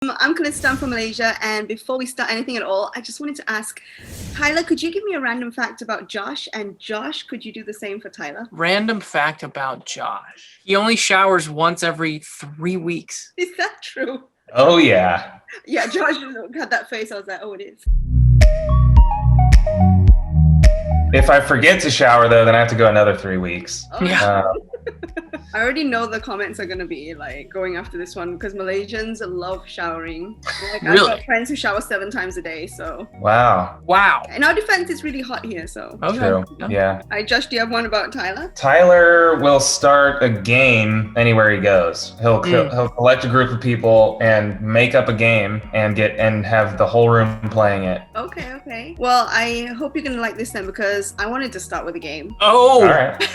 I'm Calista, I'm from Malaysia, and before we start anything at all, I just wanted to ask, Tyler, could you give me a random fact about Josh? And Josh, could you do the same for Tyler? Random fact about Josh. He only showers once every 3 weeks. Is that true? Oh, yeah. Yeah, Josh had that face. I was like, oh, it is. If I forget to shower, though, then I have to go another 3 weeks. Oh, Yeah. I already know the comments are going to be like going after this one because Malaysians love showering. Like, I've Really? got friends who shower 7 times a day, so. Wow. Wow. In our defense, it's really hot here, so. Okay. True. Yeah. Yeah. All right, Josh, do you have one about Tyler? Tyler will start a game anywhere he goes. He'll collect a group of people and make up a game and have the whole room playing it. Okay. Well, I hope you're going to like this then because I wanted to start with a game. Oh, All right.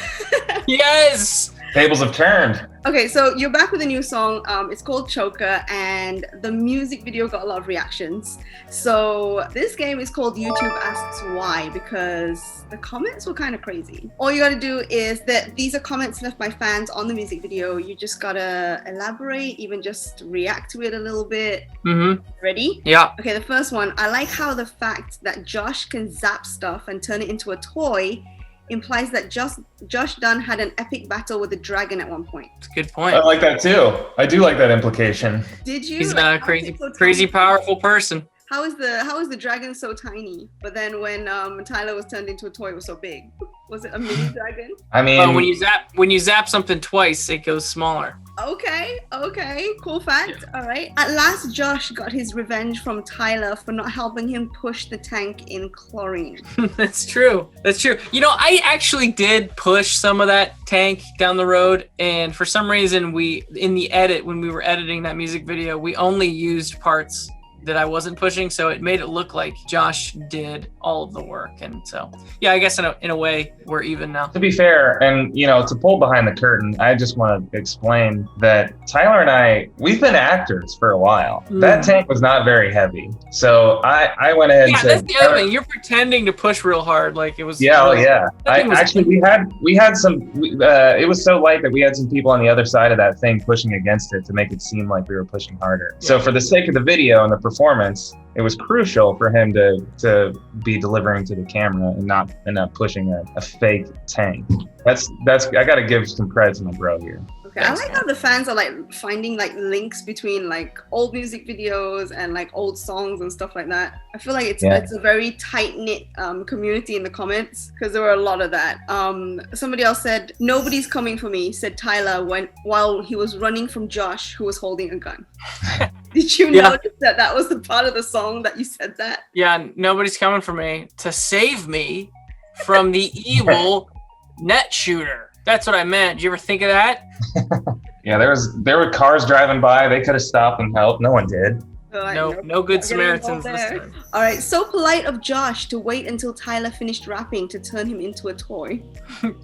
yes. Tables have turned. Okay, so you're back with a new song. It's called Choker, and the music video got a lot of reactions. So this game is called YouTube Asks Why because the comments were kind of crazy. All you gotta do is that these are comments left by fans on the music video. You just gotta elaborate, even just react to it a little bit. Mm-hmm. Ready? Yeah. Okay, the first one. I like how the fact that Josh can zap stuff and turn it into a toy implies that Josh Dunn had an epic battle with a dragon at one point. It's a good point. I like that too. I do like that implication. Did you? He's Like, a how is crazy, it so crazy tiny? powerful person. How is the dragon so tiny? But then when Tyler was turned into a toy, it was so big. Was it a mini dragon? I mean, Well, when you zap something twice, it goes smaller. Okay, cool fact. All right. At last, Josh got his revenge from Tyler for not helping him push the tank in chlorine. That's true. You know, I actually did push some of that tank down the road, and for some reason, in the edit, when we were editing that music video, we only used parts that I wasn't pushing, so it made it look like Josh did all of the work. And so, yeah, I guess in a way, we're even now. to be fair, and to pull behind the curtain, I just want to explain that Tyler and we've been actors for a while. That tank was not very heavy, so I went ahead and Yeah, said, that's the other thing. You're pretending to push real hard, like it was. yeah, oh yeah. That thing was- We had some. It was so light that we had some people on the other side of that thing pushing against it to make it seem like we were pushing harder. So for the sake of the video and the performance, it was crucial for him to be delivering to the camera and not pushing a fake tank. That's I got to give some credit to my bro here. Okay, I like how the fans are like finding like links between like old music videos and like old songs and stuff like that. I feel like it's a very tight knit community in the comments because there were a lot of that. Somebody else said nobody's coming for me, said Tyler while he was running from Josh, who was holding a gun. Did you notice that was the part of the song that you said that? Yeah, nobody's coming for me to save me from the evil net shooter. That's what I meant. Did you ever think of that? Yeah, there were cars driving by. They could have stopped and helped. No one did. So No Good not getting Samaritans involved this there. time. All right, so polite of Josh to wait until Tyler finished rapping to turn him into a toy.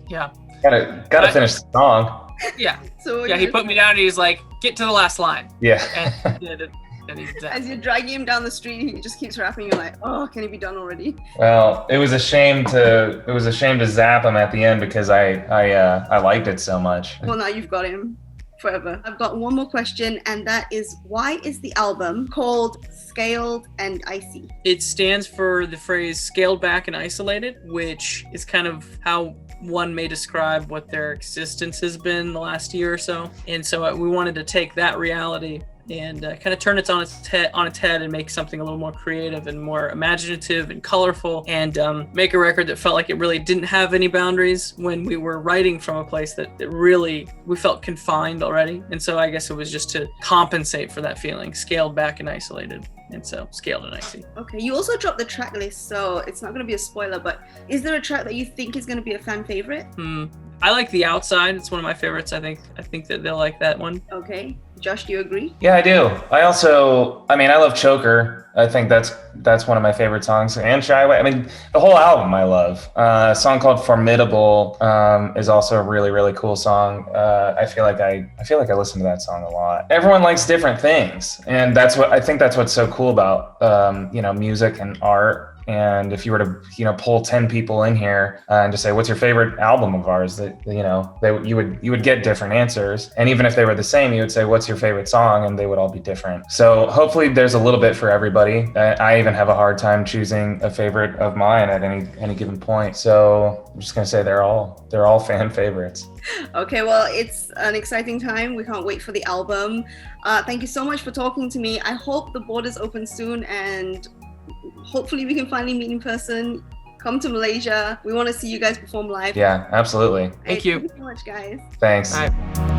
Yeah. Gotta finish the song. Yeah. So Yeah, he put me down and he's like, get to the last line. Yeah. And he did it. And he did As that. you're dragging him down the street, he just keeps rapping. You're like, oh, can he be done already? Well, it was a shame to zap him at the end because I liked it so much. Well, now you've got him forever. I've got one more question, and that is, why is the album called Scaled and Icy? It stands for the phrase scaled back and isolated, which is kind of how one may describe what their existence has been the last year or so. And so we wanted to take that reality and kind of turn it on its head and make something a little more creative and more imaginative and colorful, and make a record that felt like it really didn't have any boundaries when we were writing from a place that really we felt confined already. And so I guess it was just to compensate for that feeling, scaled back and isolated. And so scaled and icy. Okay, you also dropped the track list, so it's not going to be a spoiler, but is there a track that you think is going to be a fan favorite? I like The Outside. It's one of my favorites. I think that they'll like that one. Okay. Josh, do you agree? Yeah, I do. I love Choker. I think that's one of my favorite songs. And Shy Away. I mean, the whole album I love. A song called Formidable is also a really, really cool song. I feel like I listen to that song a lot. Everyone likes different things, and that's what's so cool about music and art And if you were to, pull 10 people in here and just say, what's your favorite album of ours, that, you would get different answers. And even if they were the same, you would say, what's your favorite song? And they would all be different. So hopefully there's a little bit for everybody. I even have a hard time choosing a favorite of mine at any given point. So I'm just going to say they're all fan favorites. Okay, well, it's an exciting time. We can't wait for the album. Thank you so much for talking to me. I hope the borders open soon, and hopefully we can finally meet in person. Come to Malaysia. We want to see you guys perform live. Yeah, absolutely. Thank you. Thank you so much, guys. Thanks. Bye.